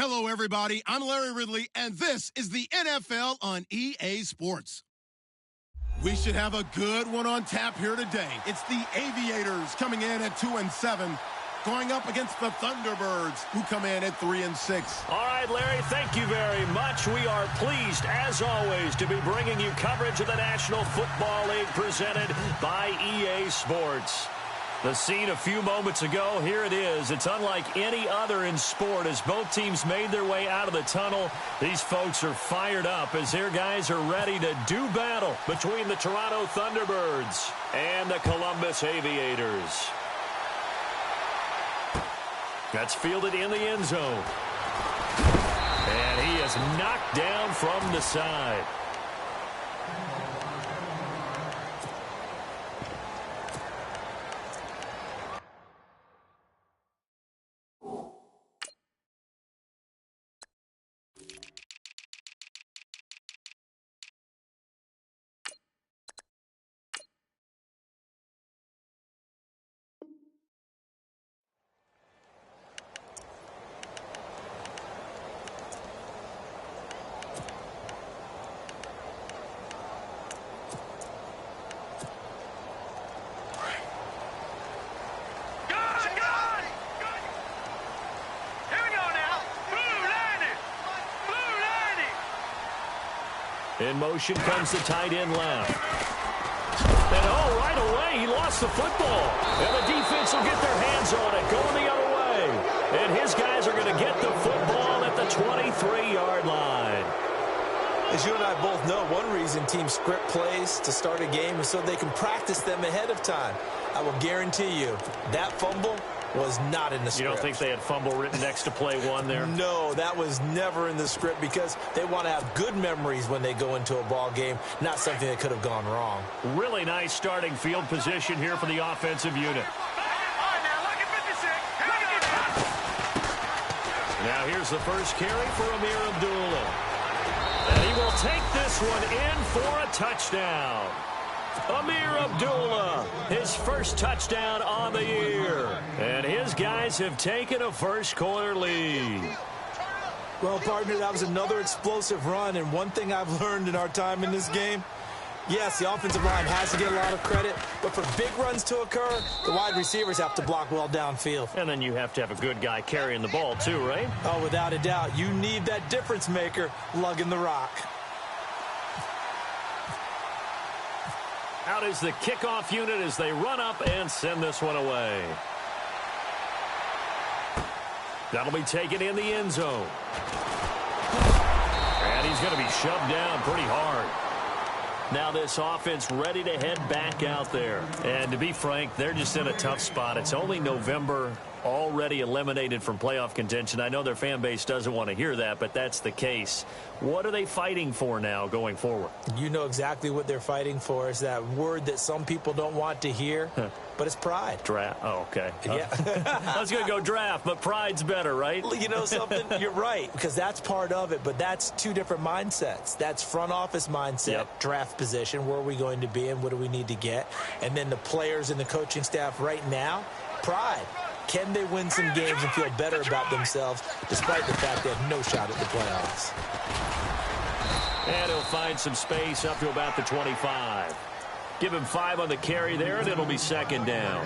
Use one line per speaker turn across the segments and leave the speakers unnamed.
Hello, everybody. I'm Larry Ridley, and this is the NFL on EA Sports. We should have a good one on tap here today. It's the Aviators coming in at 2-7, going up against the Thunderbirds, who come in at 3-6.
All right, Larry, thank you very much. We are pleased, as always, to be bringing you coverage of the National Football League presented by EA Sports. The scene a few moments ago, here it is. It's unlike any other in sport as both teams made their way out of the tunnel. These folks are fired up as their guys are ready to do battle between the Toronto Thunderbirds and the Columbus Aviators. That's fielded in the end zone. And he is knocked down from the side. In motion comes the tight end left. And right away, he lost the football. And the defense will get their hands on it, going the other way. And his guys are going to get the football at the 23-yard line.
As you and I both know, one reason teams script plays to start a game is so they can practice them ahead of time. I will guarantee you that fumble was not in the script.
You don't think they had fumble written next to play one there?
No, that was never in the script because they want to have good memories when they go into a ball game, not something that could have gone wrong.
Really nice starting field position here for the offensive unit. Now here's the first carry for Ameer Abdullah. And he will take this one in for a touchdown. Ameer Abdullah, his first touchdown on the year. And his guys have taken a first-quarter lead.
Well, partner, that was another explosive run. And one thing I've learned in our time in this game, yes, the offensive line has to get a lot of credit, but for big runs to occur, the wide receivers have to block well downfield.
And then you have to have a good guy carrying the ball too, right?
Oh, without a doubt. You need that difference maker lugging the rock.
Out is the kickoff unit as they run up and send this one away. That'll be taken in the end zone. And he's going to be shoved down pretty hard. Now this offense ready to head back out there. And to be frank, they're just in a tough spot. It's only November, already eliminated from playoff contention. I know their fan base doesn't want to hear that, but that's the case. What are they fighting for now going forward?
You know exactly what they're fighting for. Is that word that some people don't want to hear, but it's pride.
Draft. Oh, okay.
Yeah.
I was going to go draft, but pride's better, right?
You know something? You're right, because that's part of it, but that's two different mindsets. That's front office mindset, draft position, where are we going to be and what do we need to get? And then the players and the coaching staff right now, pride. Can they win some games and feel better about themselves despite the fact they have no shot at the playoffs?
And he'll find some space up to about the 25. Give him 5 on the carry there, and it'll be second down.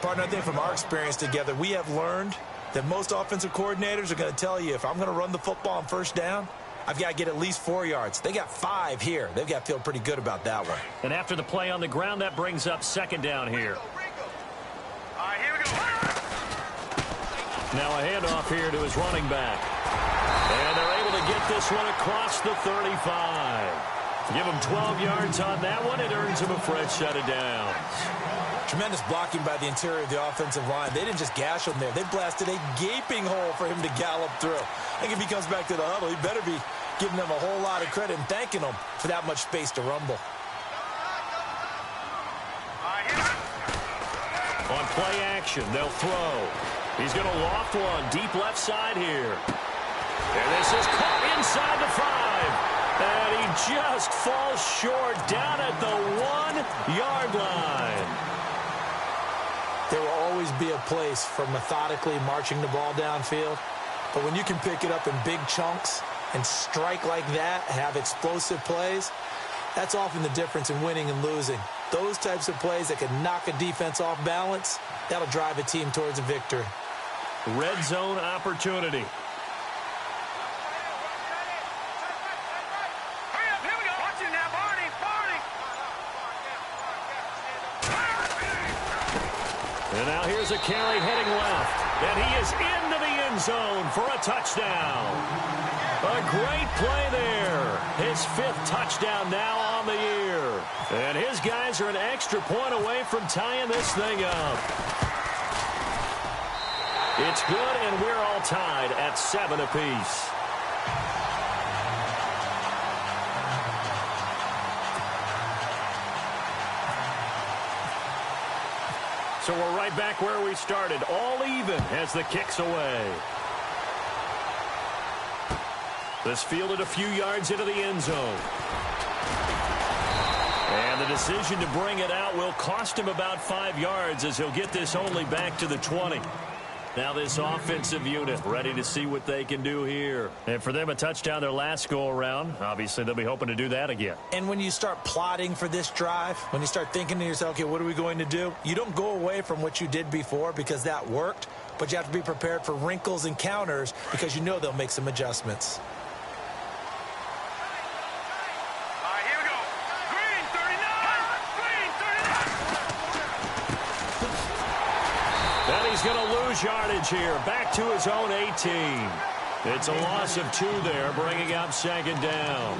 Partner, I think from our experience together, we have learned that most offensive coordinators are going to tell you, if I'm going to run the football on first down, I've got to get at least 4 yards. They got 5 here. They've got to feel pretty good about that one.
And after the play on the ground, that brings up second down here.
All right, here we go.
Now a handoff here to his running back. And they're able to get this one across the 35. Give him 12 yards on that one. It earns him a fresh set of downs.
Tremendous blocking by the interior of the offensive line. They didn't just gash him there. They blasted a gaping hole for him to gallop through. I think if he comes back to the huddle, he better be giving them a whole lot of credit and thanking them for that much space to rumble.
On play action, they'll throw. He's going to loft one deep left side here. And this is caught inside the 5. And he just falls short down at the 1-yard line.
There will always be a place for methodically marching the ball downfield. But when you can pick it up in big chunks and strike like that, have explosive plays, that's often the difference in winning and losing. Those types of plays that can knock a defense off balance, that'll drive a team towards a victory.
Red zone opportunity. And now here's a carry heading left. And he is into the end zone for a touchdown. A great play there. His 5th touchdown now on the year. And his guys are an extra point away from tying this thing up. It's good, and we're all tied at 7 apiece. So we're right back where we started, all even as the kick's away. This fielded a few yards into the end zone. And the decision to bring it out will cost him about 5 yards as he'll get this only back to the 20. Now this offensive unit ready to see what they can do here. And for them, a touchdown their last go-around. Obviously, they'll be hoping to do that again.
And when you start plotting for this drive, when you start thinking to yourself, okay, what are we going to do? You don't go away from what you did before because that worked, but you have to be prepared for wrinkles and counters because you know they'll make some adjustments.
All right, here we go. Green 39.
And he's going to lose yardage here. Back to his own 18. It's a loss of 2 there, bringing up 2nd down.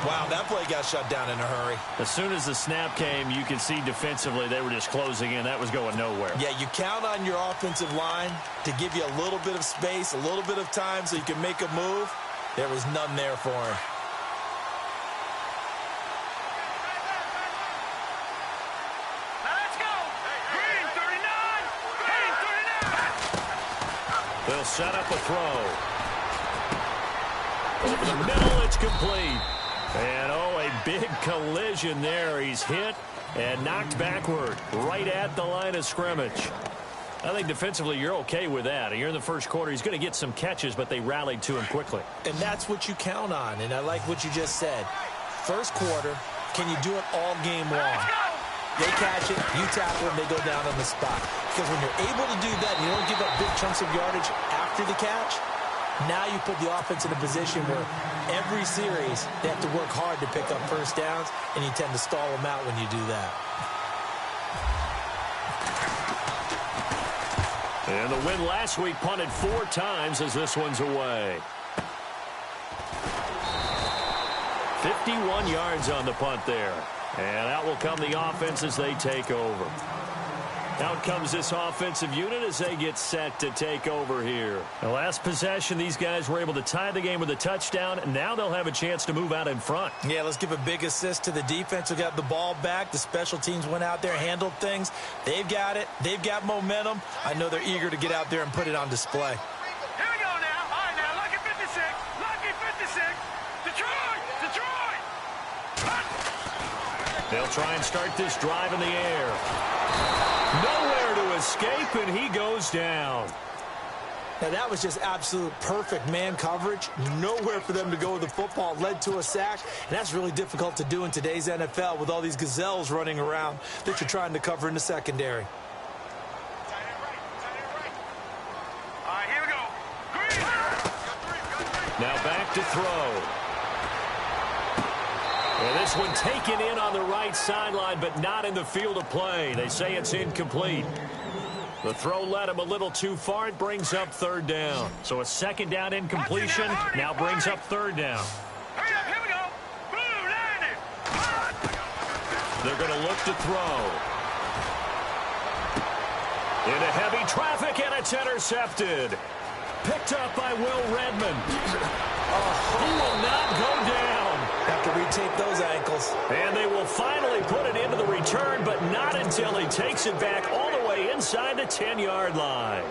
Wow, that play got shut down in a hurry.
As soon as the snap came, you could see defensively they were just closing in. That was going nowhere.
Yeah, you count on your offensive line to give you a little bit of space, a little bit of time so you can make a move. There was none there for him.
Now let's go. Green 39. Green 39.
They'll set up a throw. Over the middle, it's complete. And, oh, a big collision there. He's hit and knocked backward right at the line of scrimmage. I think defensively you're okay with that. Here in the first quarter, he's going to get some catches, but they rallied to him quickly.
And that's what you count on, and I like what you just said. First quarter, can you do it all game long? They catch it, you tackle them, they go down on the spot. Because when you're able to do that and you don't give up big chunks of yardage after the catch, now you put the offense in a position where every series they have to work hard to pick up first downs, and you tend to stall them out when you do that.
And the win last week punted 4 times as this one's away. 51 yards on the punt there. And out will come the offense as they take over. Out comes this offensive unit as they get set to take over here. The last possession, these guys were able to tie the game with a touchdown, and now they'll have a chance to move out in front.
Yeah, let's give a big assist to the defense who got the ball back. The special teams went out there, handled things. They've got it. They've got momentum. I know they're eager to get out there and put it on display.
Here we go now. All right, now, Lucky 56. Lucky 56. Detroit. Detroit.
They'll try and start this drive in the air. Nowhere to escape, and he goes down.
Now, that was just absolute perfect man coverage. Nowhere for them to go with the football. Led to a sack, and that's really difficult to do in today's NFL with all these gazelles running around that you're trying to cover in the secondary.
All right, here we go. Green.
Now back to throw. And this one taken in on the right sideline, but not in the field of play. They say it's incomplete. The throw led him a little too far. It brings up 3rd down. So a 2nd down incompletion now brings up 3rd down.
Hurry up, here we go. Blue, landed.
They're going to look to throw. Into heavy traffic, and it's intercepted. Picked up by Will Redmond. He will not go down.
Have to retape those ankles.
And they will finally put it into the return, but not until he takes it back all the way inside the 10-yard line.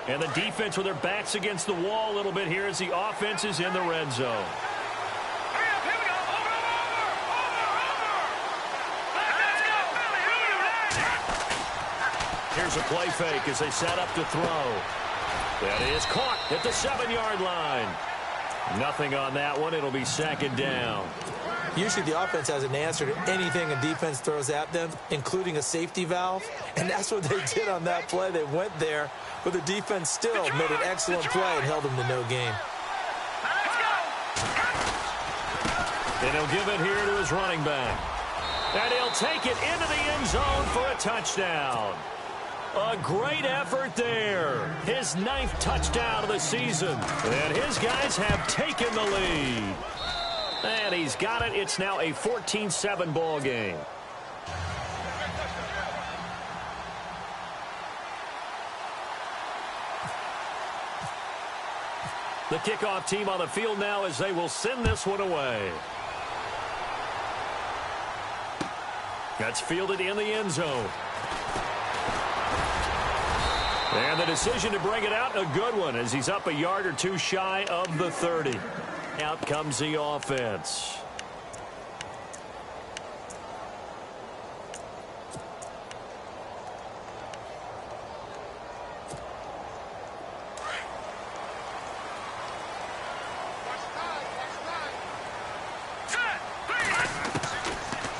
And the defense with their backs against the wall a little bit here as the offense is in the red zone.
Hurry up, here we go. Over.
Here's a play fake as they set up to throw. That is caught at the 7-yard line. Nothing on that one. It'll be second down.
Usually the offense has an answer to anything a defense throws at them, including a safety valve. And that's what they did on that play. They went there, but the defense still made an excellent play and held them to no gain.
And he'll give it here to his running back. And he'll take it into the end zone for a touchdown. A great effort there. His 9th touchdown of the season. And his guys have taken the lead. And he's got it. It's now a 14-7 ball game. The kickoff team on the field now as they will send this one away. That's fielded in the end zone. And the decision to bring it out, a good one, as he's up a yard or two shy of the 30. Out comes the offense.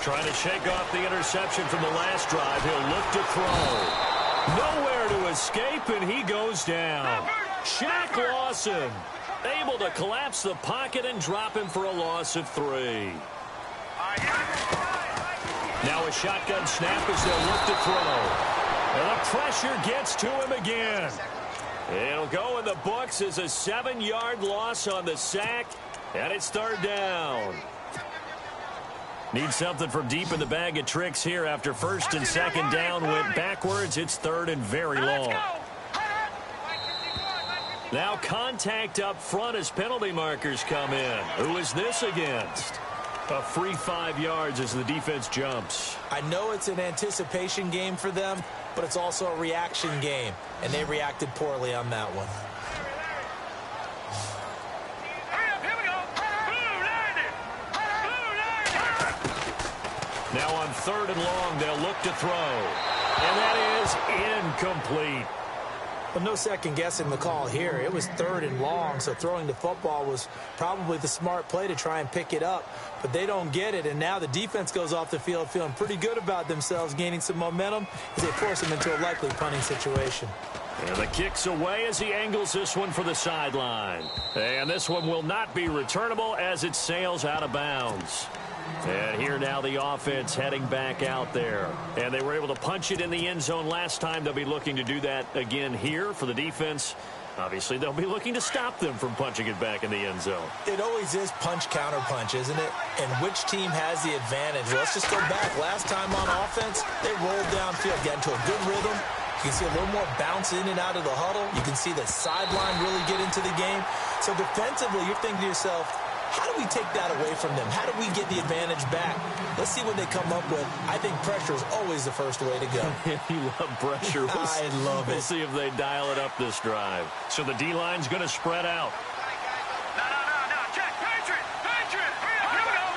Trying to shake off the interception from the last drive. He'll look to throw. Nowhere to escape, and he goes down. Shaq Lawson able to collapse the pocket and drop him for a loss of 3. Now a shotgun snap as they'll look to throw. And the pressure gets to him again. It'll go in the books as a 7-yard loss on the sack, and it's third down. Need something from deep in the bag of tricks here after first and second down went backwards. It's third and very long. Now contact up front as penalty markers come in. Who is this against? A free 5 yards as the defense jumps.
I know it's an anticipation game for them, but it's also a reaction game, and they reacted poorly on that one.
Now on third and long, they'll look to throw. And that is incomplete.
But no second guessing the call here. It was third and long, so throwing the football was probably the smart play to try and pick it up. But they don't get it, and now the defense goes off the field feeling pretty good about themselves, gaining some momentum as they force them into a likely punting situation.
And the kick's away as he angles this one for the sideline. And this one will not be returnable as it sails out of bounds. And here now the offense heading back out there. And they were able to punch it in the end zone last time. They'll be looking to do that again here for the defense. Obviously, they'll be looking to stop them from punching it back in the end zone.
It always is punch-counter-punch, isn't it? And which team has the advantage? Well, let's just go back. Last time on offense, they rolled downfield, got into a good rhythm. You can see a little more bounce in and out of the huddle. You can see the sideline really get into the game. So defensively, you're thinking to yourself, how do we take that away from them? How do we get the advantage back? Let's see what they come up with. I think pressure is always the first way to go.
You love pressure.
I love it.
We'll see if they dial it up this drive. So the D-line's going to spread out.
No. Check. Patriot. Here we go.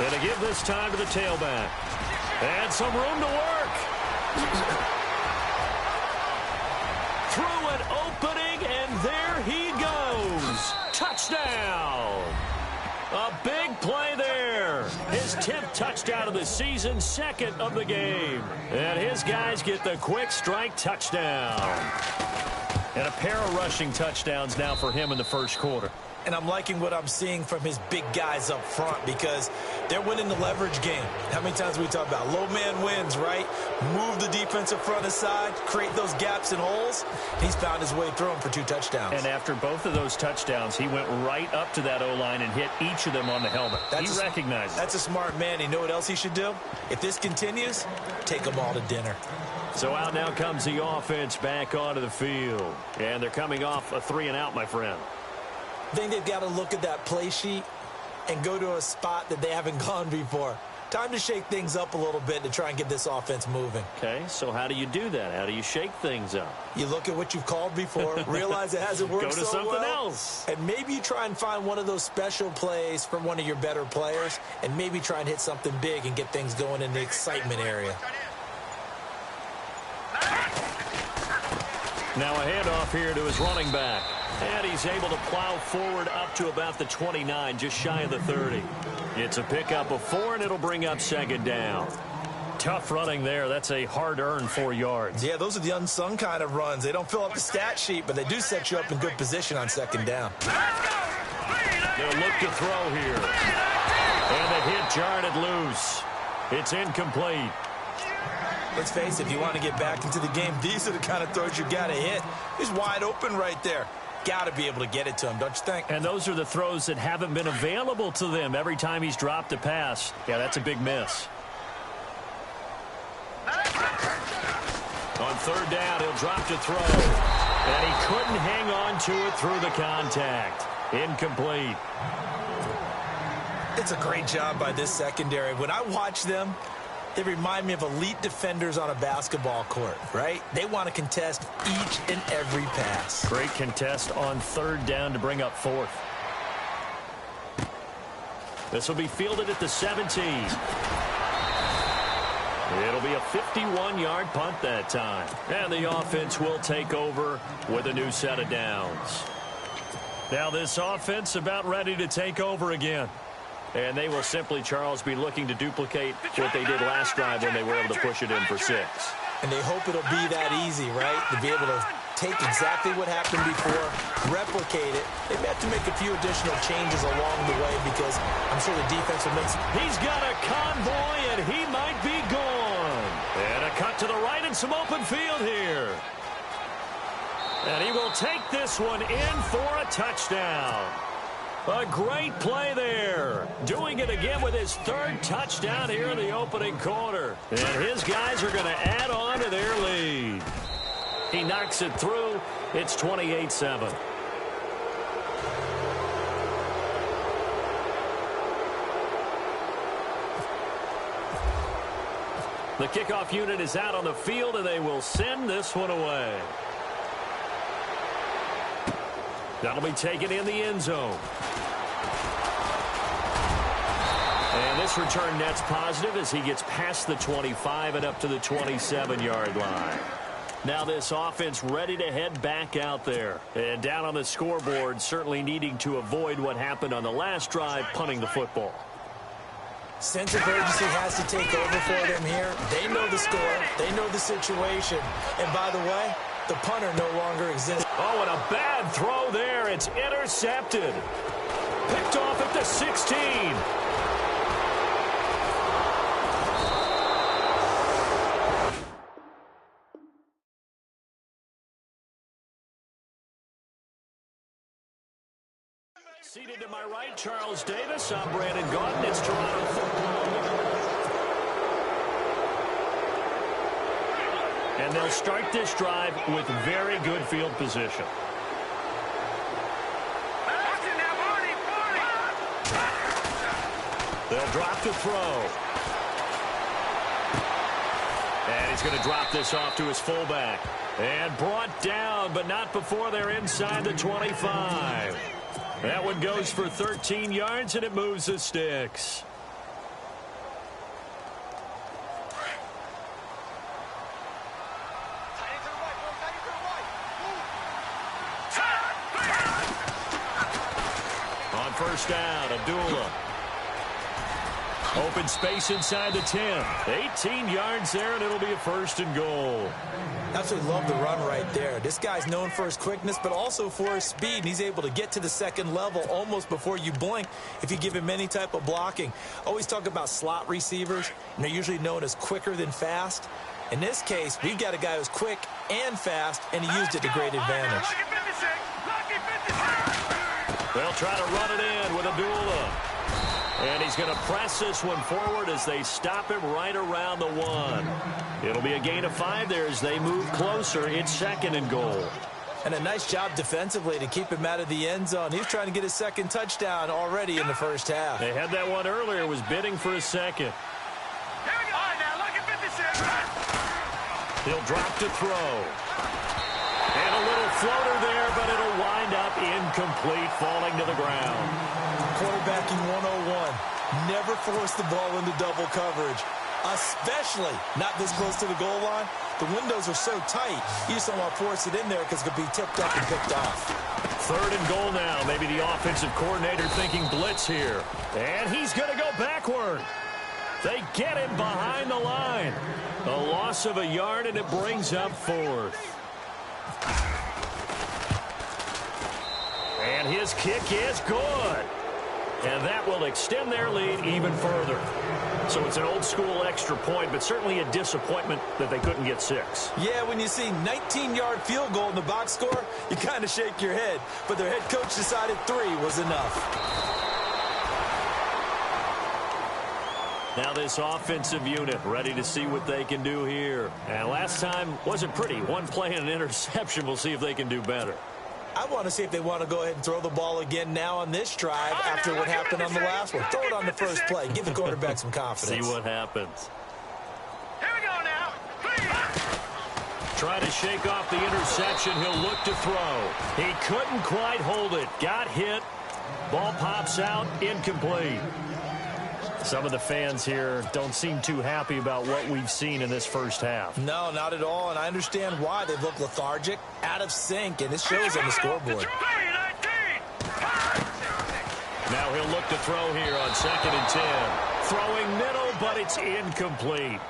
And to give this time to the tailback. And some room to work. Through an opening, and there he goes. Touchdown. A big play there. His 10th touchdown of the season, 2nd of the game. And his guys get the quick strike touchdown. And a pair of rushing touchdowns now for him in the first quarter.
And I'm liking what I'm seeing from his big guys up front because they're winning the leverage game. How many times we talk about low man wins, right? Move the defensive front aside, create those gaps and holes. He's found his way through them for 2 touchdowns.
And after both of those touchdowns, he went right up to that O-line and hit each of them on the helmet. He recognized it.
That's a smart man. You know what else he should do? If this continues, take them all to dinner.
So out now comes the offense back onto the field. And they're coming off a 3-and-out, my friend.
I think they've got to look at that play sheet and go to a spot that they haven't gone before. Time to shake things up a little bit to try and get this offense moving.
Okay, so how do you do that? How do you shake things up?
You look at what you've called before, realize it hasn't worked so well.
Go to something else.
And maybe you try and find one of those special plays for one of your better players, and maybe try and hit something big and get things going in the excitement area.
Now a handoff here to his running back. And he's able to plow forward up to about the 29, just shy of the 30. It's a pickup of 4, and it'll bring up second down. Tough running there. That's a hard-earned 4 yards.
Yeah, those are the unsung kind of runs. They don't fill up the stat sheet, but they do set you up in good position on second down.
They'll look to throw here. And the hit jarred it loose. It's incomplete.
Let's face it, if you want to get back into the game, these are the kind of throws you got to hit. He's wide open right there. Got to be able to get it to him, don't you think?
And those are the throws that haven't been available to them every time he's dropped a pass. Yeah, that's a big miss. On third down, he'll drop to throw. And he couldn't hang on to it through the contact. Incomplete.
It's a great job by this secondary. When I watch them, they remind me of elite defenders on a basketball court, right? They want to contest each and every pass.
Great contest on third down to bring up fourth. This will be fielded at the 17. It'll be a 51-yard punt that time. And the offense will take over with a new set of downs. Now this offense about ready to take over again. And they will simply, Charles, be looking to duplicate what they did last drive when they were able to push it in for 6.
And they hope it'll be that easy, right? To be able to take exactly what happened before, replicate it. They may have to make a few additional changes along the way because I'm sure the defense will make some.
He's got a convoy, and he might be gone. And a cut to the right and some open field here. And he will take this one in for a touchdown. A great play there. Doing it again with his 3rd touchdown here in the opening quarter. And his guys are going to add on to their lead. He knocks it through. It's 28-7. The kickoff unit is out on the field, and they will send this one away. That'll be taken in the end zone. And this return net's positive as he gets past the 25 and up to the 27-yard line. Now this offense ready to head back out there. And down on the scoreboard, certainly needing to avoid what happened on the last drive, punting the football.
Sense of urgency has to take over for them here. They know the score. They know the situation. And by the way, the punter no longer exists.
Oh, and a bad throw there. It's intercepted. Picked off at the 16. Seated to my right, Charles Davis. I'm Brandon Gaudin. It's Toronto football. And they'll start this drive with very good field position. They'll drop to throw. And he's going to drop this off to his fullback. And brought down, but not before they're inside the 25. That one goes for 13 yards, and it moves the sticks. On first down, Abdullah. Open space inside the 10. 18 yards there, and it'll be a 1st and goal.
Absolutely love the run right there. This guy's known for his quickness, but also for his speed. And he's able to get to the second level almost before you blink if you give him any type of blocking. Always talk about slot receivers, and they're usually known as quicker than fast. In this case, we've got a guy who's quick and fast, and he used it to great advantage.
They'll try to run it in with Abdullah. And he's going to press this one forward as they stop him right around the 1. It'll be a gain of 5 there as they move closer. It's 2nd and goal.
And a nice job defensively to keep him out of the end zone. He's trying to get his 2nd touchdown already in the first half.
They had that one earlier, was bidding for a 2nd. He'll drop to throw. And a little floater there, but it'll wind up incomplete, falling to the ground.
Quarterbacking 101. Never force the ball into double coverage. Especially not this close to the goal line. The windows are so tight, you just don't want to force it in there because it could be tipped up and picked off.
3rd and goal now. Maybe the offensive coordinator thinking blitz here. And he's going to go backward. They get him behind the line. A loss of a yard, and it brings up 4th. And his kick is good. And that will extend their lead even further. So it's an old-school extra point, but certainly a disappointment that they couldn't get 6.
Yeah, when you see 19-yard field goal in the box score, you kind of shake your head. But their head coach decided 3 was enough.
Now this offensive unit ready to see what they can do here. And last time wasn't pretty. One play and an interception. We'll see if they can do better.
I want to see if they want to go ahead and throw the ball again now on this drive after what happened on the last one. Throw it on the first play. Give the quarterback some confidence.
See what happens.
Here we go now.
Trying to shake off the interception. He'll look to throw. He couldn't quite hold it. Got hit. Ball pops out. Incomplete. Some of the fans here don't seem too happy about what we've seen in this first half.
No, not at all, and I understand why. They've looked lethargic, out of sync, and it shows on the scoreboard.
Now he'll look to throw here on 2nd and 10. Throwing middle, but it's incomplete.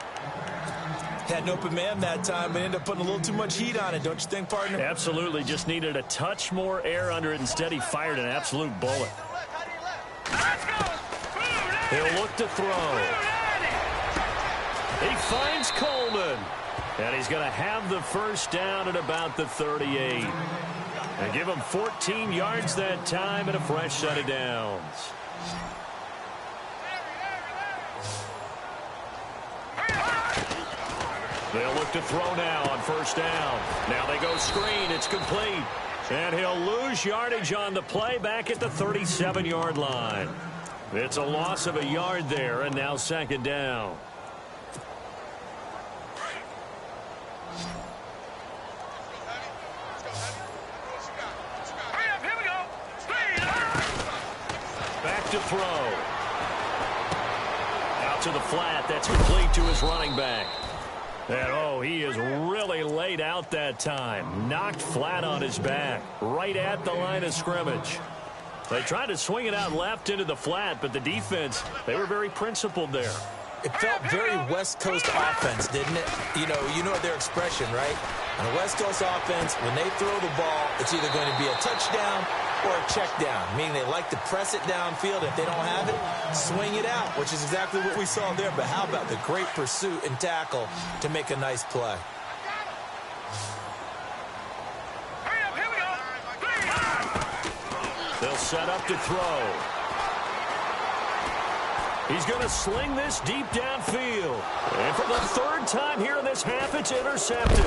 Had an open man that time, but ended up putting a little too much heat on it, don't you think, partner?
Absolutely. Just needed a touch more air under it. Instead, he fired an absolute bullet.
Let's go.
He'll look to throw. He finds Coleman. And he's going to have the first down at about the 38. And give him 14 yards that time and a fresh set of downs. They'll look to throw now on 1st down. Now they go screen. It's complete. And he'll lose yardage on the play back at the 37-yard line. It's a loss of a yard there, and now 2nd down.
Here we go.
Back to throw. Out to the flat. That's complete to his running back. And, he is really laid out that time. Knocked flat on his back. Right at the line of scrimmage. They tried to swing it out left into the flat, but the defense, they were very principled there.
It felt very West Coast offense, didn't it? You know their expression, right? On a West Coast offense, when they throw the ball, it's either going to be a touchdown or a check down, meaning they like to press it downfield. If they don't have it, swing it out, which is exactly what we saw there. But how about the great pursuit and tackle to make a nice play?
They'll set up to throw. He's going to sling this deep downfield. And for the 3rd time here in this half, it's intercepted.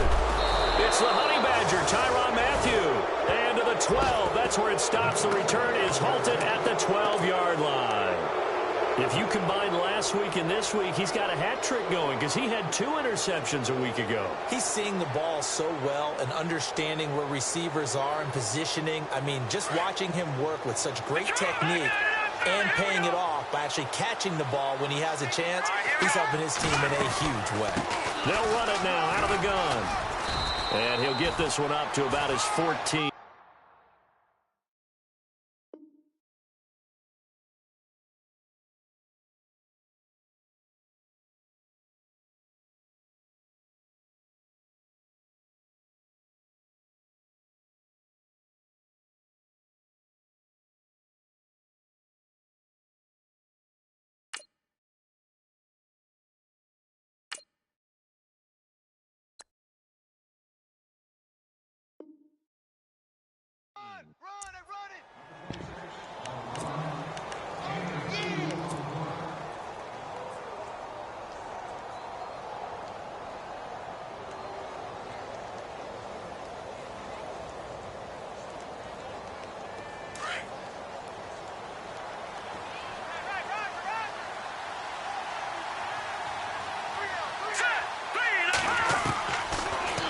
It's the Honey Badger, Tyrann Mathieu. And to the 12, that's where it stops. The return is halted at the 12-yard line. If you combine last week and this week, he's got a hat trick going because he had 2 interceptions a week ago.
He's seeing the ball so well and understanding where receivers are and positioning. I mean, just watching him work with such great technique and paying it off by actually catching the ball when he has a chance, he's helping his team in a huge way.
They'll run it now out of the gun. And he'll get this one up to about his 14.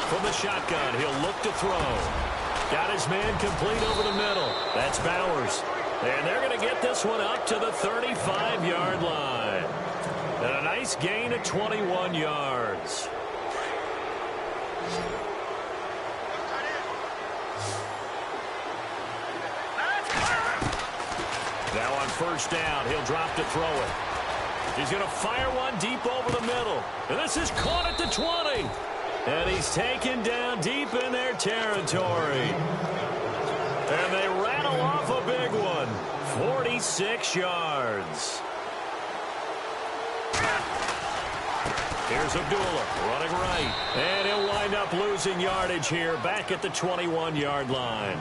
From the shotgun, he'll look to throw. Got his man complete over the middle. That's Bowers. And they're going to get this one up to the 35-yard line. And a nice gain of 21 yards. Now on first down, he'll drop to throw it. He's going to fire one deep over the middle. And this is caught at the 20. And he's taken down deep in their territory. And they rattle off a big one. 46 yards. Here's Abdullah running right. And he'll wind up losing yardage here back at the 21-yard line.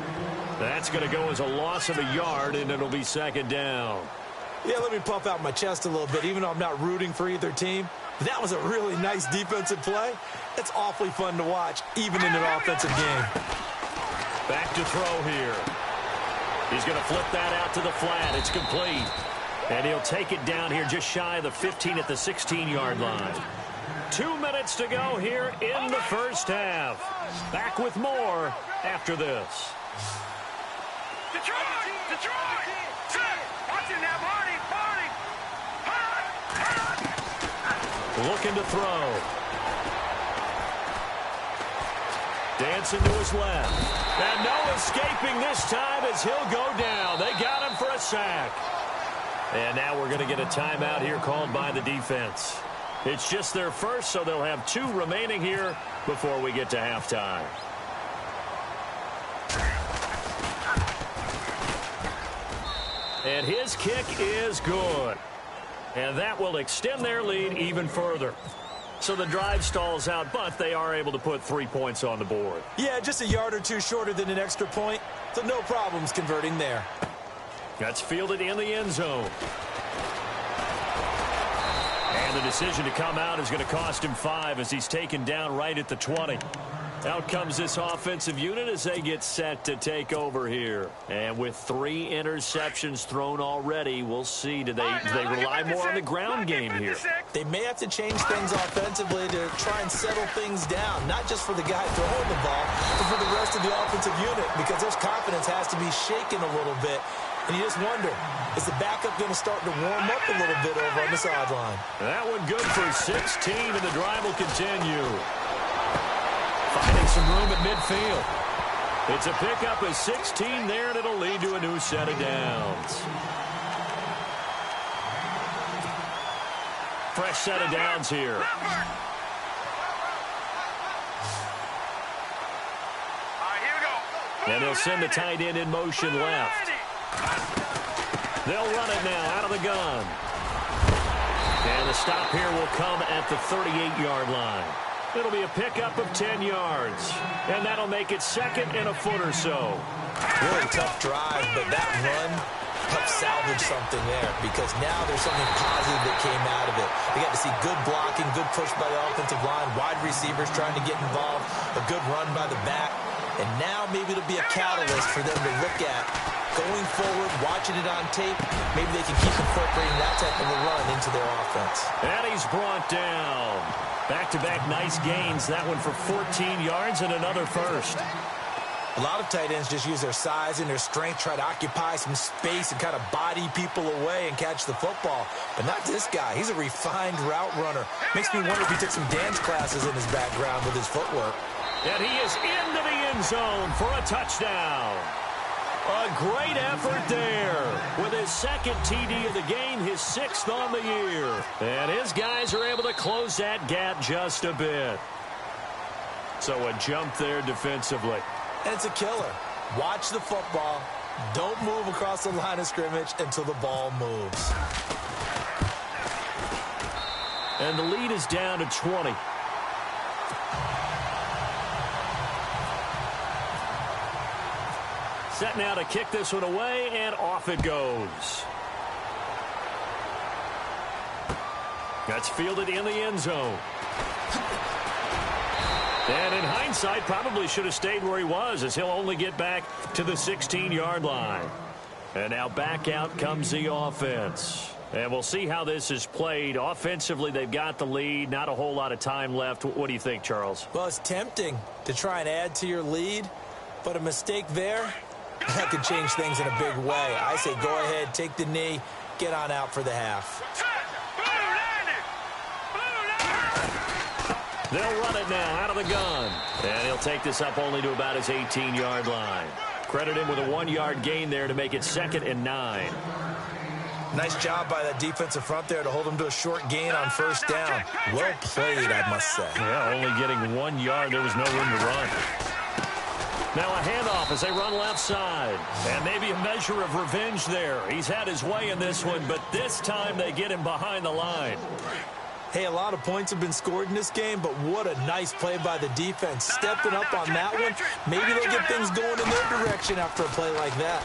That's going to go as a loss of a yard, and it'll be second down.
Yeah, let me puff out my chest a little bit, even though I'm not rooting for either team. That was a really nice defensive play. It's awfully fun to watch, even in an offensive game.
Back to throw here. He's going to flip that out to the flat. It's complete. And he'll take it down here just shy of the 15 at the 16-yard line. 2 minutes to go here in the first half. Back with more after this.
Detroit! Watch it now, Barney!
Looking to throw. Dancing to his left. And no escaping this time as he'll go down. They got him for a sack. And now we're going to get a timeout here called by the defense. It's just their first, so they'll have 2 remaining here before we get to halftime. And his kick is good. And that will extend their lead even further. So the drive stalls out, but they are able to put 3 points on the board.
Yeah, just a yard or two shorter than an extra point, so no problems converting there.
That's fielded in the end zone. And the decision to come out is going to cost him 5 as he's taken down right at the 20. Out comes this offensive unit as they get set to take over here. And with 3 interceptions thrown already, we'll see. Do they rely more on the ground game here?
They may have to change things offensively to try and settle things down, not just for the guy throwing the ball, but for the rest of the offensive unit, because their confidence has to be shaken a little bit. And you just wonder, is the backup going to start to warm up a little bit over on the sideline?
That one good for 16, and the drive will continue. Finding some room at midfield. It's a pickup of 16 there, and it'll lead to a new set of downs. Fresh set of downs here. And they'll send the tight end in motion left. They'll run it now out of the gun. And the stop here will come at the 38-yard line. It'll be a pickup of 10 yards. And that'll make it second and a foot or so.
Really tough drive, but that run helped salvage something there, because now there's something positive that came out of it. They got to see good blocking, good push by the offensive line, wide receivers trying to get involved, a good run by the back. And now maybe it'll be a catalyst for them to look at going forward, watching it on tape. Maybe they can keep incorporating that type of a run into their offense.
And he's brought down. Back-to-back nice gains. That one for 14 yards and another first.
A lot of tight ends just use their size and their strength, try to occupy some space and kind of body people away and catch the football. But not this guy. He's a refined route runner. Makes me wonder if he took some dance classes in his background with his footwork.
And he is into the end zone for a touchdown. A great effort there. With his second TD of the game, his 6th on the year. And his guys are able to close that gap just a bit. So a jump there defensively.
And it's a killer. Watch the football. Don't move across the line of scrimmage until the ball moves.
And the lead is down to 20. Set now to kick this one away, and off it goes. That's fielded in the end zone. And in hindsight, probably should have stayed where he was, as he'll only get back to the 16-yard line. And now back out comes the offense. And we'll see how this is played. Offensively, they've got the lead. Not a whole lot of time left. What do you think, Charles?
Well, it's tempting to try and add to your lead, but a mistake there, that could change things in a big way. I say go ahead, take the knee, get on out for the half.
They'll run it now out of the gun. And he'll take this up only to about his 18-yard line. Credit him with a 1-yard gain there to make it 2nd and 9.
Nice job by that defensive front there to hold him to a short gain on first down. Well played, I must say.
Yeah, only getting 1 yard. There was no room to run. Now a handoff as they run left side. And maybe a measure of revenge there. He's had his way in this one, but this time they get him behind the line.
Hey, a lot of points have been scored in this game, but what a nice play by the defense. Stepping up on that one, maybe they'll get things going in their direction after a play like that.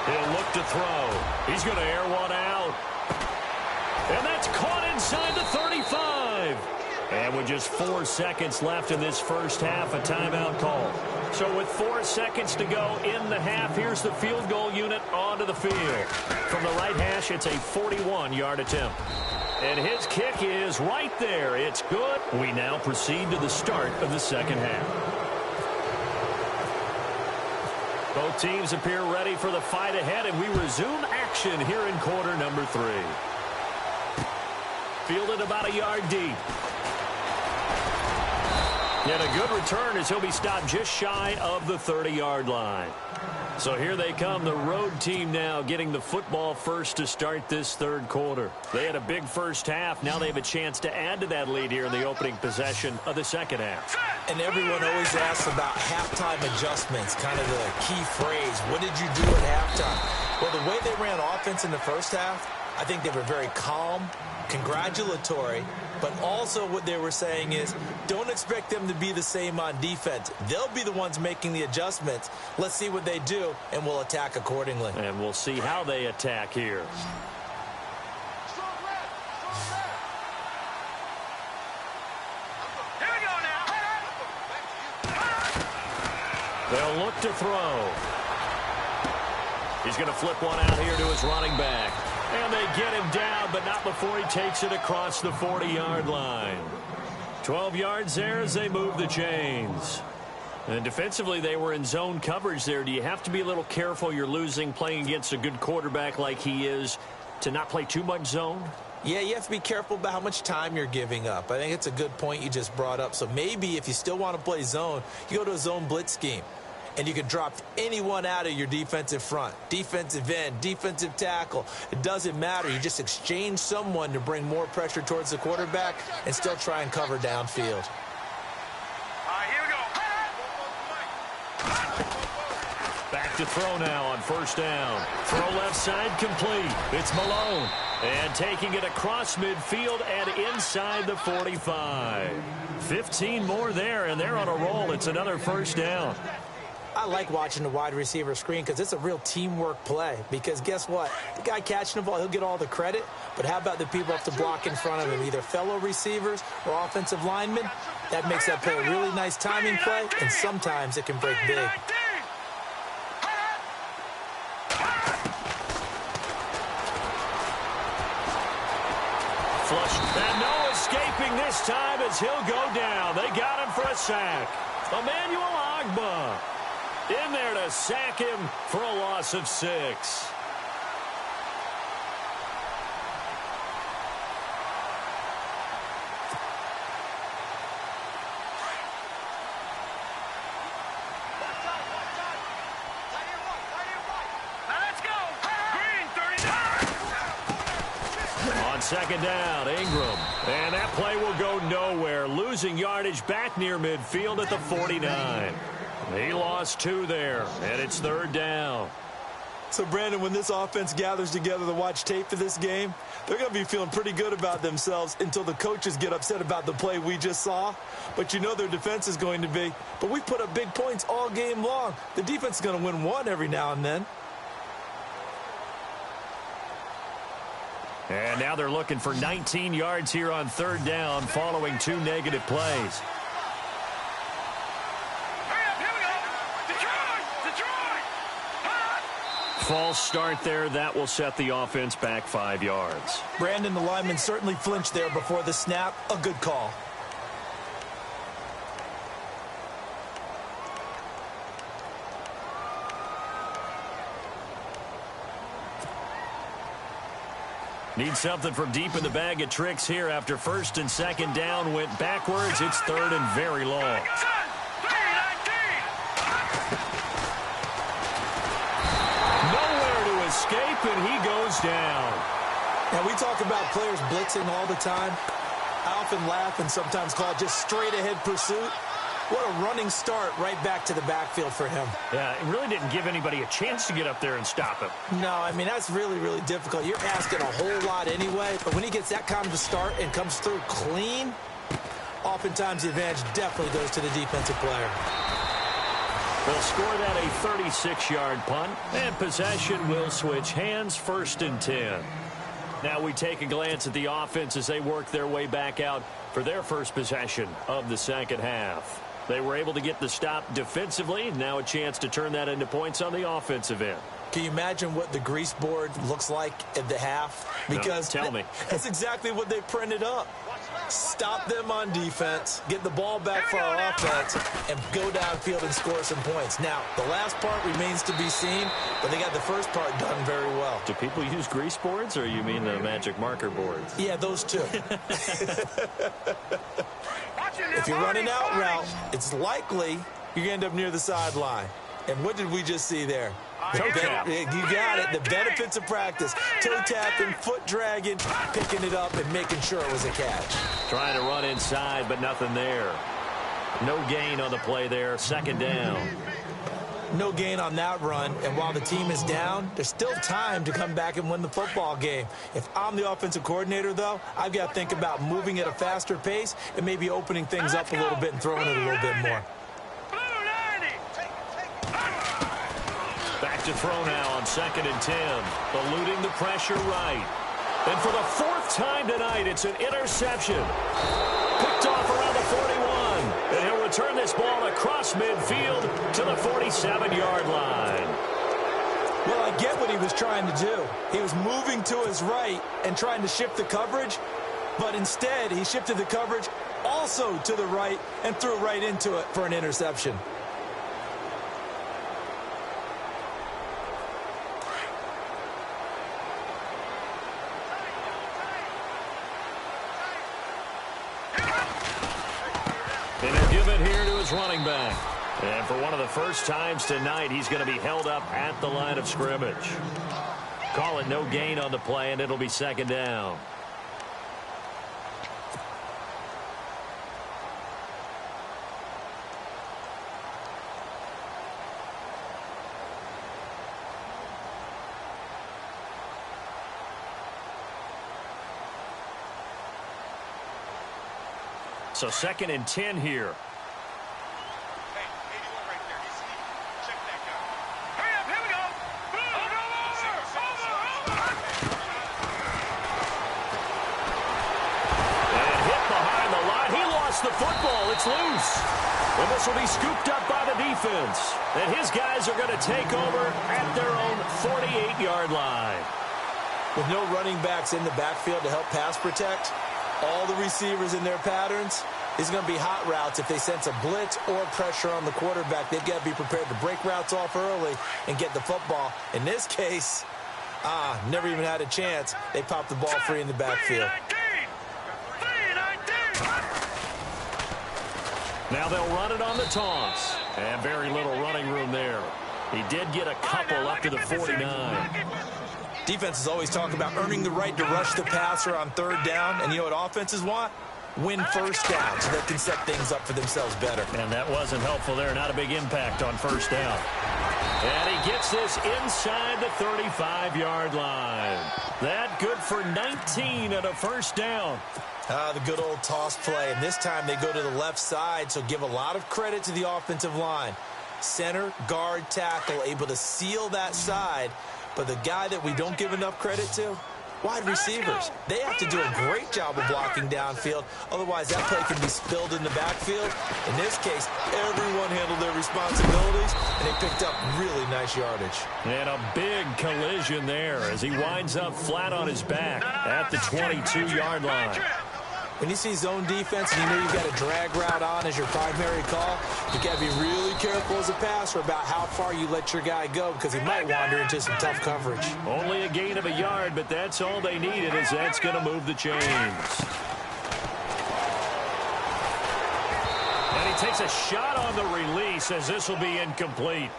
He'll look to throw. He's going to air one out. And that's caught inside the 35. And with just 4 seconds left in this first half, a timeout call. So with 4 seconds to go in the half, here's the field goal unit onto the field. From the right hash, it's a 41-yard attempt. And his kick is right there. It's good. We now proceed to the start of the second half. Both teams appear ready for the fight ahead, and we resume action here in quarter number 3. Fielded about a yard deep. And a good return as he'll be stopped just shy of the 30-yard line. So here they come, the road team now getting the football first to start this third quarter. They had a big first half. Now they have a chance to add to that lead here in the opening possession of the second half.
And everyone always asks about halftime adjustments, kind of the key phrase. What did you do at halftime? Well, the way they ran offense in the first half, I think they were very calm, congratulatory, but also what they were saying is don't expect them to be the same on defense. They'll be the ones making the adjustments. Let's see what they do, and we'll attack accordingly.
And we'll see how they attack here.
Here we go now.
They'll look to throw. He's going to flip one out here to his running back. And they get him down, but not before he takes it across the 40-yard line. 12 yards there as they move the chains. And defensively, they were in zone coverage there. Do you have to be a little careful? You're losing playing against a good quarterback like he is to not play too much zone?
Yeah, you have to be careful about how much time you're giving up. I think it's a good point you just brought up. So maybe if you still want to play zone, you go to a zone blitz scheme. And you can drop anyone out of your defensive front, defensive end, defensive tackle. It doesn't matter. You just exchange someone to bring more pressure towards the quarterback and still try and cover downfield.
All right, here we go.
Back to throw now on first down. Throw left side complete. It's Malone. And taking it across midfield and inside the 45. 15 more there, and they're on a roll. It's another first down.
I like watching the wide receiver screen because it's a real teamwork play. Because guess what? The guy catching the ball, he'll get all the credit. But how about the people up to block in front of him, either fellow receivers or offensive linemen? That makes that play a really nice timing play, and sometimes it can break big.
Flush. And no escaping this time as he'll go down. They got him for a sack. Emmanuel Ogbah in there to sack him for a loss of 6.
Let's go. Green, 39.
On second down, Ingram. And that play will go nowhere. Losing yardage back near midfield at the 49. He lost 2 there, and it's third down.
So, Brandon, when this offense gathers together to watch tape for this game, they're going to be feeling pretty good about themselves until the coaches get upset about the play we just saw. But you know their defense is going to be. But we put up big points all game long. The defense is going to win one every now and then.
And now they're looking for 19 yards here on third down following 2 negative plays. False start there. That will set the offense back 5 yards.
Brandon, the lineman certainly flinched there before the snap. A good call.
Need something from deep in the bag of tricks here after first and second down went backwards. It's third and very long. Nowhere to escape, and he goes down.
Now, we talk about players blitzing all the time. I often laugh and sometimes call it just straight-ahead pursuit. What a running start right back to the backfield for him.
Yeah, it really didn't give anybody a chance to get up there and stop him.
No, I mean, that's really, really difficult. You're asking a whole lot anyway, but when he gets that kind of a start and comes through clean, oftentimes the advantage definitely goes to the defensive player.
They'll score that a 36-yard punt, and possession will switch hands, first and 10. Now we take a glance at the offense as they work their way back out for their first possession of the second half. They were able to get the stop defensively. Now a chance to turn that into points on the offensive end.
Can you imagine what the grease board looks like at the half? Because
no, tell me.
That's exactly what they printed up. Stop them on defense, get the ball back for our offense, and go downfield and score some points. Now, the last part remains to be seen, but they got the first part done very well.
Do people use grease boards, or you mean the magic marker boards?
Yeah, those two. If you're running out route, it's likely you're going to end up near the sideline. And what did we just see there?
Toe tap.
You got it. The benefits of practice. Toe tapping, foot dragging, picking it up, and making sure it was a catch.
Trying to run inside, but nothing there. No gain on the play there. Second down.
No gain on that run, and while the team is down, there's still time to come back and win the football game. If I'm the offensive coordinator, though, I've got to think about moving at a faster pace and maybe opening things up a little bit and throwing it a little bit more.
Back to throw now on second and 10. Eluding the pressure right. And for the fourth time tonight, it's an interception. Picked off around the 41. And he'll return this ball across midfield to the 47-yard line.
Well, I get what he was trying to do. He was moving to his right and trying to shift the coverage, but instead he shifted the coverage also to the right and threw right into it for an interception.
And they'll give it here to his running back. And for one of the first times tonight, he's going to be held up at the line of scrimmage. Call it no gain on the play, and it'll be second down. So second and 10 here.
Hey, 81 right there. Check that guy. Hurry up, here we go.
And hit behind the line. He lost the football. It's loose. And this will be scooped up by the defense. And his guys are going to take over at their own 48-yard line.
With no running backs in the backfield to help pass protect, all the receivers in their patterns, is going to be hot routes. If they sense a blitz or pressure on the quarterback, they've got to be prepared to break routes off early and get the football. In this case, never even had a chance. They popped the ball free in the backfield.
Now they'll run it on the toss. And very little running room there. He did get a couple up to the 49.
Defenses always talk about earning the right to rush the passer on third down. And you know what offenses want? Win first down so they can set things up for themselves better.
And that wasn't helpful there. Not a big impact on first down. And he gets this inside the 35-yard line. That good for 19 at a first down.
The good old toss play. And this time they go to the left side, so give a lot of credit to the offensive line. Center, guard, tackle, able to seal that side. But the guy that we don't give enough credit to, wide receivers. They have to do a great job of blocking downfield. Otherwise, that play can be spilled in the backfield. In this case, everyone handled their responsibilities, and they picked up really nice yardage.
And a big collision there as he winds up flat on his back at the 22-yard line.
When you see zone defense and you know you've got a drag route on as your primary call, you got to be really careful as a passer about how far you let your guy go because he might wander into some tough coverage.
Only a gain of a yard, but that's all they needed, as that's going to move the chains. And he takes a shot on the release as this will be incomplete.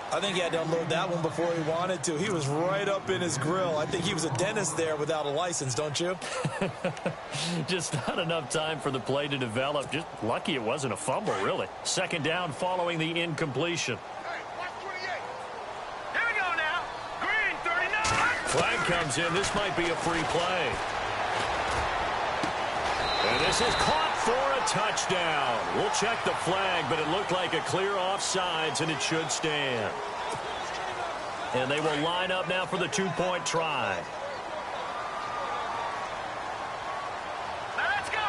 I think he had to unload that one before he wanted to. He was right up in his grill. I think he was a dentist there without a license, don't you?
Just not enough time for the play to develop. Just lucky it wasn't a fumble, really. Second down following the incompletion.
Hey, watch 28. Here we go now. Green, 39.
Flag comes in. This might be a free play. And this is caught for a touchdown. We'll check the flag, but it looked like a clear offsides, and it should stand. And they will line up now for the two-point try.
Now let's go.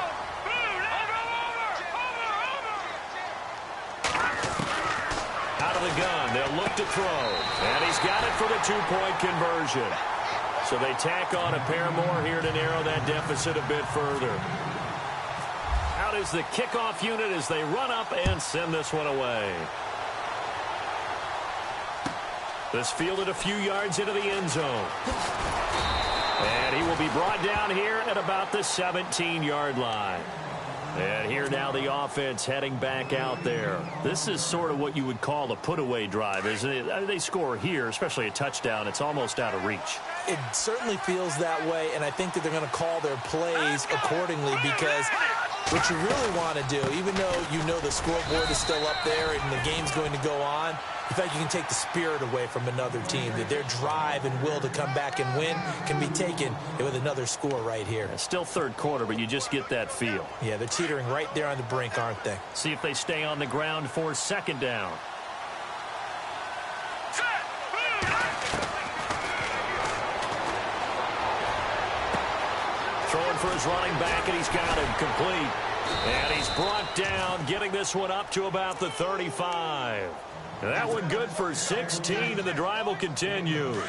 Boom, over.
Out of the gun, they'll look to throw. And he's got it for the two-point conversion. So they tack on a pair more here to narrow that deficit a bit further. Out is the kickoff unit as they run up and send this one away. This fielded a few yards into the end zone. And he will be brought down here at about the 17-yard line. And here now the offense heading back out there. This is sort of what you would call a put-away drive, isn't it? They score here, especially a touchdown. It's almost out of reach.
It certainly feels that way, and I think that they're going to call their plays accordingly because what you really want to do, even though you know the scoreboard is still up there and the game's going to go on, in fact, you can take the spirit away from another team. That their drive and will to come back and win can be taken with another score right here.
It's still third quarter, but you just get that feel.
Yeah, they're teetering right there on the brink, aren't they?
See if they stay on the ground for second down. Throwing for his running back, and he's got him complete. And he's brought down, getting this one up to about the 35. That one good for 16, and the drive will continue.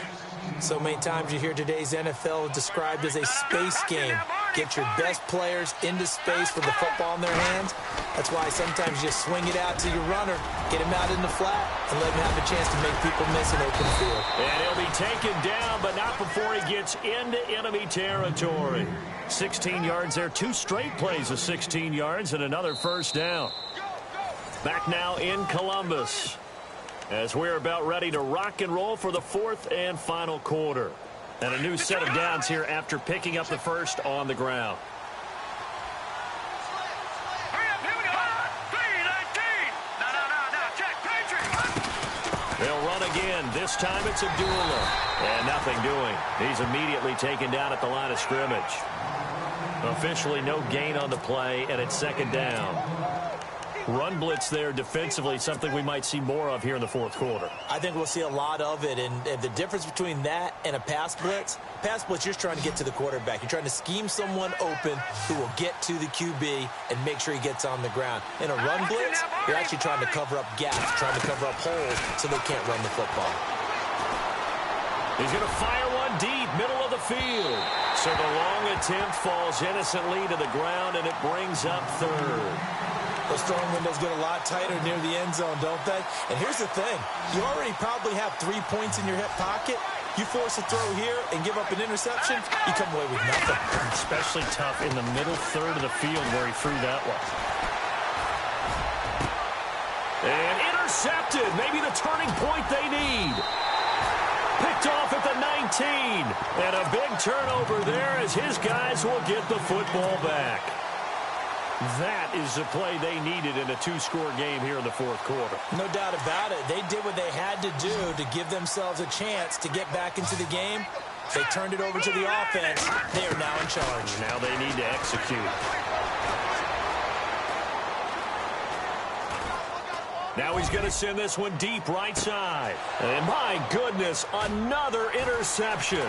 So many times you hear today's NFL described as a space game. Get your best players into space with the football in their hands. That's why sometimes you swing it out to your runner, get him out in the flat, and let him have a chance to make people miss an open field.
And he'll be taken down, but not before he gets into enemy territory. 16 yards there, two straight plays of 16 yards, and another first down. Back now in Columbus, as we're about ready to rock and roll for the fourth and final quarter. And a new set of downs here after picking up the first on the ground. They'll run again. This time it's Abdullah. And nothing doing. He's immediately taken down at the line of scrimmage. Officially no gain on the play, and it's second down. Run blitz there defensively, something we might see more of here in the fourth quarter.
I think we'll see a lot of it, and the difference between that and a pass blitz, you're trying to get to the quarterback. You're trying to scheme someone open who will get to the QB and make sure he gets on the ground. In a run blitz, you're actually trying to cover up gaps, trying to cover up holes so they can't run the football.
He's going to fire one deep, middle of the field. So the long attempt falls innocently to the ground, and it brings up third.
Those throwing windows get a lot tighter near the end zone, don't they? And here's the thing. You already probably have 3 points in your hip pocket. You force a throw here and give up an interception, you come away with nothing.
Especially tough in the middle third of the field where he threw that one. And intercepted. Maybe the turning point they need. Picked off at the 19. And a big turnover there as his guys will get the football back. That is the play they needed in a 2-score game here in the fourth quarter.
No doubt about it. They did what they had to do to give themselves a chance to get back into the game. They turned it over to the offense. They are now in charge.
Now they need to execute. Now he's going to send this one deep right side. And my goodness, another interception.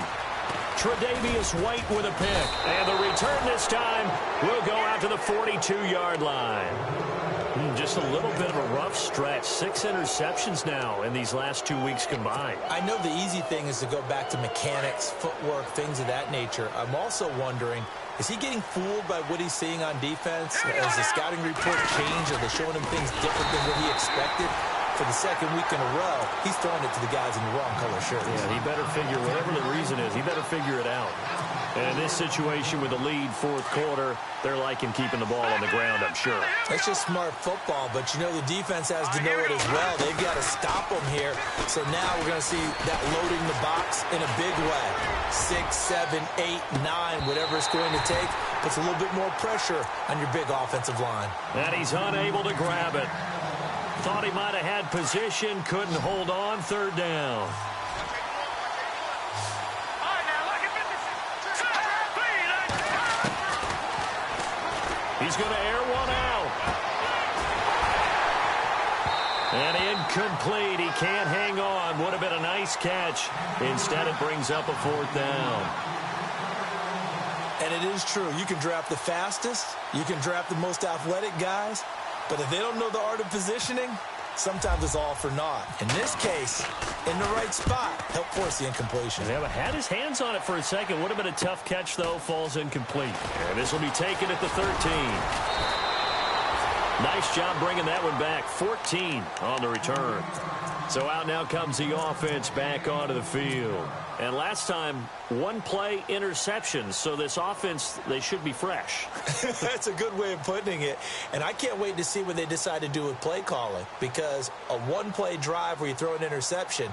Tre'Davious White with a pick. And the return this time will go out to the 42-yard line. Just a little bit of a rough stretch. 6 interceptions now in these last 2 weeks combined.
I know the easy thing is to go back to mechanics, footwork, things of that nature. I'm also wondering Is he getting fooled by what he's seeing on defense? Has the scouting report changed? Are they showing him things different than what he expected? For the second week in a row, he's throwing it to the guys in the wrong color shirts.
Yeah, he better figure, whatever the reason is, he better figure it out. And in this situation with the lead fourth quarter, they're liking keeping the ball on the ground, I'm sure.
It's just smart football, but you know the defense has to know it as well. They've got to stop them here. So now we're going to see that loading the box in a big way. 6, 7, 8, 9, whatever it's going to take, puts a little bit more pressure on your big offensive line.
And he's unable to grab it. Thought he might have had position, couldn't hold on, third down. He's going to air one out. And incomplete. He can't hang on. Would have been a nice catch. Instead, it brings up a fourth down.
And it is true. You can draft the fastest. You can draft the most athletic guys. But if they don't know the art of positioning, sometimes it's all for naught. In this case, in the right spot, help force the incompletion.
Yeah, but had his hands on it for a second. Would have been a tough catch, though. Falls incomplete. And this will be taken at the 13. Nice job bringing that one back. 14 on the return. So out now comes the offense back onto the field. And last time, one play interception. So this offense, they should be fresh.
That's a good way of putting it. And I can't wait to see what they decide to do with play calling. Because a one-play drive where you throw an interception,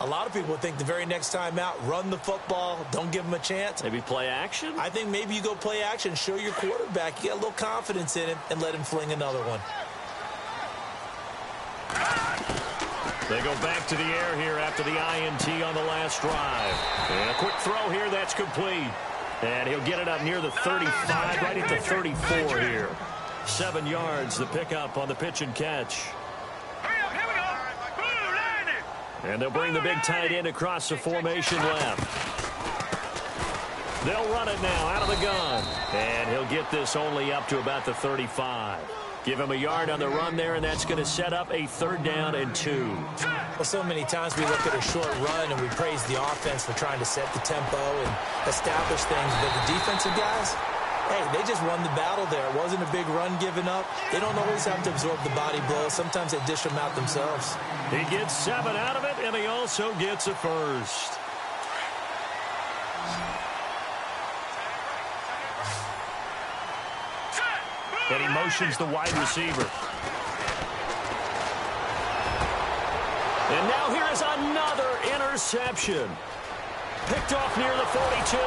a lot of people think the very next time out, run the football, don't give them a chance.
Maybe play action?
I think maybe you go play action, show your quarterback, you get a little confidence in him, and let him fling another one.
They go back to the air here after the INT on the last drive. And a quick throw here, that's complete. And he'll get it up near the 35, right at the 34 here. 7 yards, the pickup on the pitch and catch. And they'll bring the big tight end across the formation left. They'll run it now out of the gun. And he'll get this only up to about the 35. Give him a yard on the run there, and that's going to set up a 3rd down and 2.
Well, so many times we look at a short run and we praise the offense for trying to set the tempo and establish things. But the defensive guys, hey, they just won the battle there. It wasn't a big run given up. They don't always have to absorb the body blows. Sometimes they dish them out themselves.
He gets 7 out of it, and he also gets a first. And he motions the wide receiver. And now here is another interception. Picked off near the 42.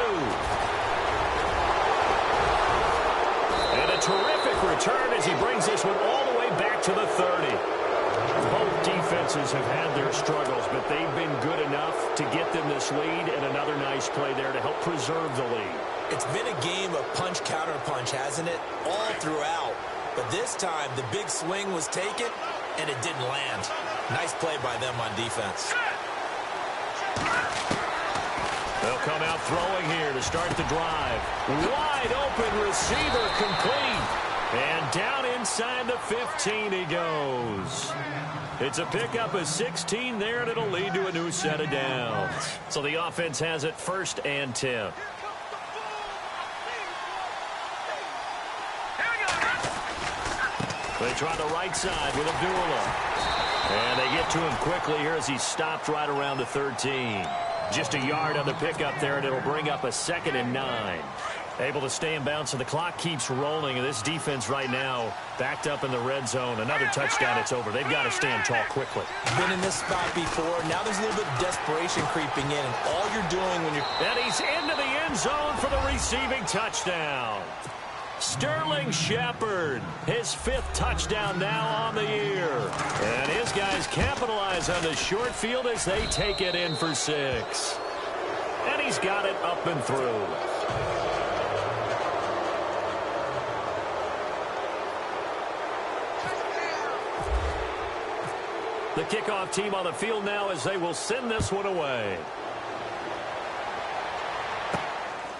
And a terrific return as he brings this one all the way back to the 30. Both defenses have had their struggles, but they've been good enough to get them this lead, and another nice play there to help preserve the lead.
It's been a game of punch-counter-punch, hasn't it? All throughout. But this time, the big swing was taken, and it didn't land. Nice play by them on defense.
They'll come out throwing here to start the drive. Wide open receiver complete. And down inside the 15 he goes. It's a pickup of 16 there, and it'll lead to a new set of downs. So the offense has it 1st and 10. They try the right side with Abdullah. And they get to him quickly here as he's stopped right around the 13. Just a yard on the pickup there, and it'll bring up a 2nd and 9. Able to stay in bounds, and the clock keeps rolling. And this defense right now backed up in the red zone. Another touchdown, it's over. They've got to stand tall quickly.
Been in this spot before. Now there's a little bit of desperation creeping in. And all you're doing when you're...
And he's into the end zone for the receiving touchdown. Sterling Shepard, his 5th touchdown now on the year. And his guys capitalize on the short field as they take it in for 6. And he's got it up and through. The kickoff team on the field now as they will send this one away.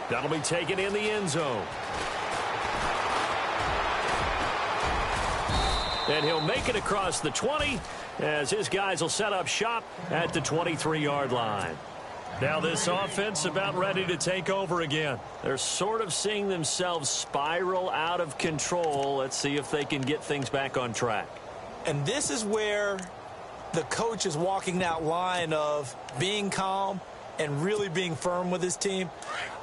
That'll be taken in the end zone. And he'll make it across the 20 as his guys will set up shop at the 23-yard line. Now this offense about ready to take over again. They're sort of seeing themselves spiral out of control. Let's see if they can get things back on track.
And this is where the coach is walking that line of being calm and really being firm with his team.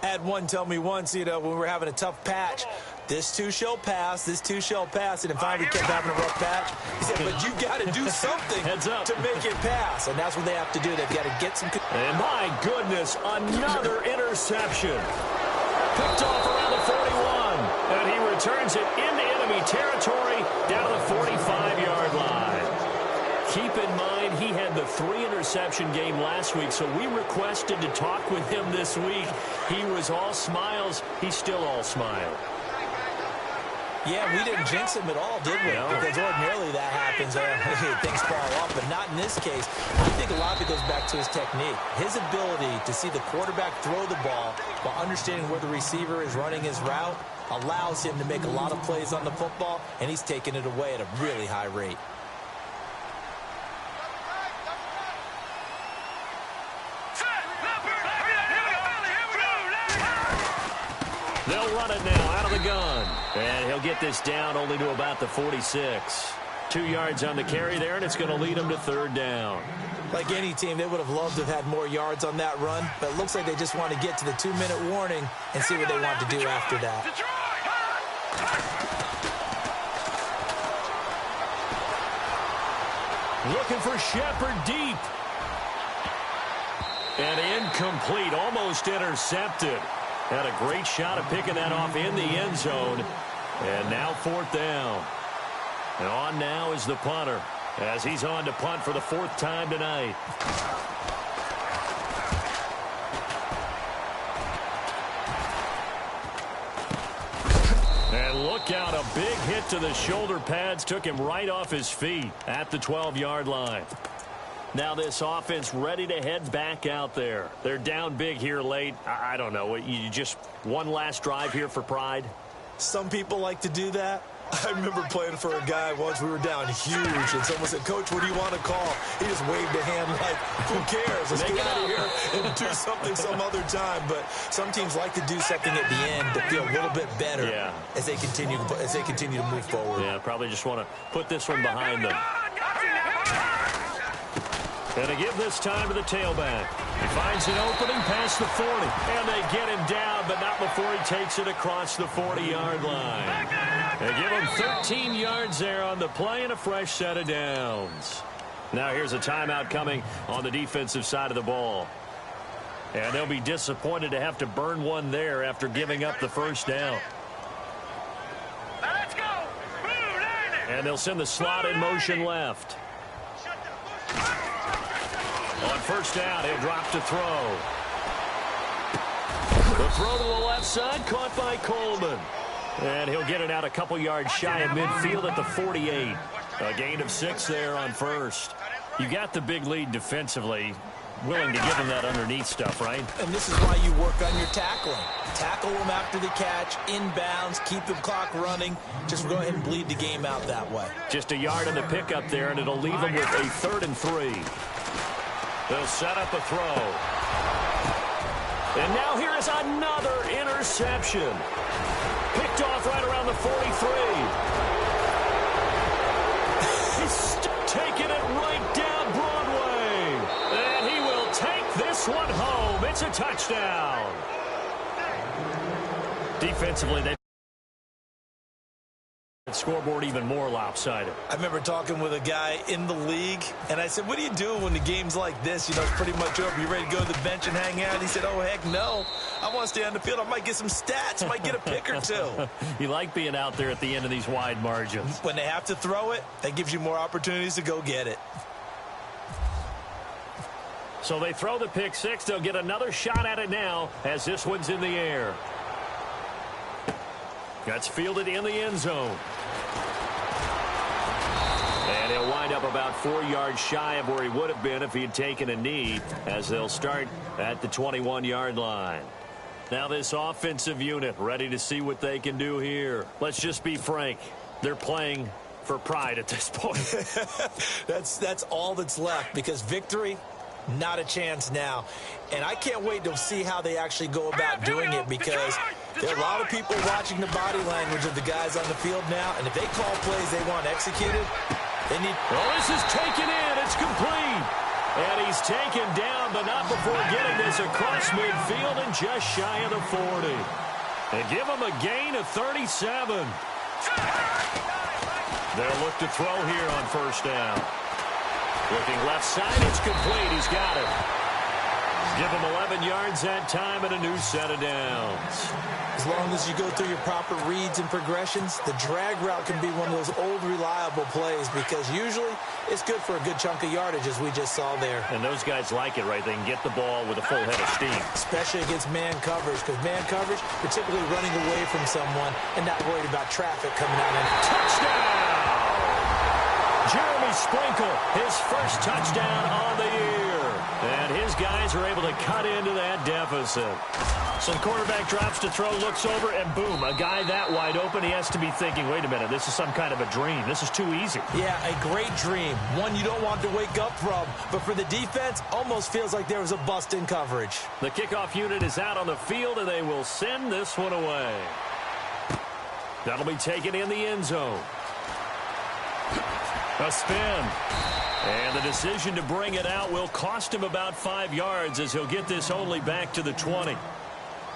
I had one tell me once, when we were having a tough patch, this too shall pass, this too shall pass, and then finally kept having a rough patch. He said, but you got to do something to make it pass, and that's what they have to do. They've got to get some...
And my goodness, another interception. Picked off around the 41, and he returns it into enemy territory down to the 45-yard line. Keep in mind, he had the 3-interception game last week, so we requested to talk with him this week. He was all smiles. He's still all smile.
Yeah, we didn't jinx him at all, did we? No. Because ordinarily that happens. Things fall off, but not in this case. I think a lot of it goes back to his technique. His ability to see the quarterback throw the ball while understanding where the receiver is running his route allows him to make a lot of plays on the football, and he's taking it away at a really high rate.
They'll run it now out of the gun. And he'll get this down only to about the 46. 2 yards on the carry there, and it's going to lead him to 3rd down.
Like any team, they would have loved to have had more yards on that run, but it looks like they just want to get to the 2-minute warning and see what they want to do after that.
Looking for Shepard deep. And incomplete, almost intercepted. Had a great shot at picking that off in the end zone. And now 4th down. And on now is the punter as he's on to punt for the 4th time tonight. And look out, a big hit to the shoulder pads took him right off his feet at the 12-yard line. Now this offense ready to head back out there. They're down big here late. I don't know. You just one last drive here for pride?
Some people like to do that. I remember playing for a guy once. We were down huge, and someone said, Coach, what do you want to call? He just waved a hand like, who cares? Let's get out of here and do something some other time. But some teams like to do something at the end to feel a little bit better as they continue to move forward.
Yeah, probably just want to put this one behind them. And to give this time to the tailback. He finds an opening past the 40. And they get him down, but not before he takes it across the 40-yard line. They give him 13 yards there on the play and a fresh set of downs. Now here's a timeout coming on the defensive side of the ball. And they'll be disappointed to have to burn one there after giving up the first down.
Let's go.
And they'll send the slot in motion left. On 1st down, he'll drop to throw. The throw to the left side, caught by Coleman. And he'll get it out a couple yards shy of midfield at the 48. A gain of 6 there on 1st. You got the big lead defensively. Willing to give him that underneath stuff, right?
And this is why you work on your tackling. Tackle him after the catch, inbounds, keep the clock running. Just go ahead and bleed the game out that way.
Just a yard on the pickup there, and it'll leave him with a 3rd and 3. They'll set up a throw. And now here is another interception. Picked off right around the 43. He's taking it right down Broadway. And he will take this one home. It's a touchdown. Defensively, they scoreboard even more lopsided.
I remember talking with a guy in the league, and I said, what do you do when the game's like this? It's pretty much over. You ready to go to the bench and hang out? He said, oh, heck no. I want to stay on the field. I might get some stats. Might get a pick or two.
You like being out there at the end of these wide margins.
When they have to throw it, that gives you more opportunities to go get it.
So they throw the pick 6. They'll get another shot at it now as this one's in the air. That's fielded in the end zone. And he'll wind up about 4 yards shy of where he would have been if he had taken a knee, as they'll start at the 21-yard line. Now this offensive unit ready to see what they can do here. Let's just be frank. They're playing for pride at this point.
That's all that's left, because victory Not a chance now. And I can't wait to see how they actually go about doing it, because there are a lot of people watching the body language of the guys on the field now, and if they call plays they want executed, they need...
Well, this is taken in. It's complete. And he's taken down, but not before getting this across midfield and just shy of the 40. They give him a gain of 37. They'll look to throw here on first down. Looking left side, it's complete. He's got it. Give him 11 yards that time and a new set of downs.
As long as you go through your proper reads and progressions, the drag route can be one of those old reliable plays, because usually it's good for a good chunk of yardage, as we just saw there.
And those guys like it, right? They can get the ball with a full head of steam.
Especially against man coverage, because man coverage, you're typically running away from someone and not worried about traffic coming out in.
Touchdown! Jeremy Sprinkle, his first touchdown on the year. And his guys are able to cut into that deficit. So the quarterback drops to throw, looks over, and boom, a guy that wide open, he has to be thinking, wait a minute, this is some kind of a dream. This is too easy.
Yeah, a great dream. One you don't want to wake up from. But for the defense, almost feels like there was a bust in coverage.
The kickoff unit is out on the field, and they will send this one away. That'll be taken in the end zone. A spin. And the decision to bring it out will cost him about 5 yards, as he'll get this only back to the 20.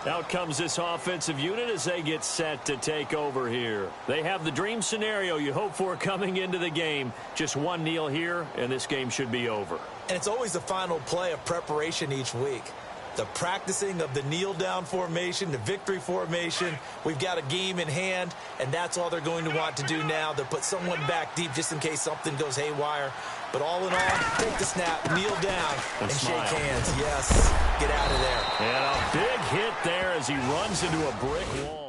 Out comes this offensive unit as they get set to take over here. They have the dream scenario you hope for coming into the game. Just one kneel here, and this game should be over.
And it's always the final play of preparation each week. The practicing of the kneel-down formation, the victory formation. We've got a game in hand, and that's all they're going to want to do now. They'll put someone back deep just in case something goes haywire. But all in all, take the snap, kneel down, and shake hands. Yes, get out of there.
And a big hit there as he runs into a brick wall.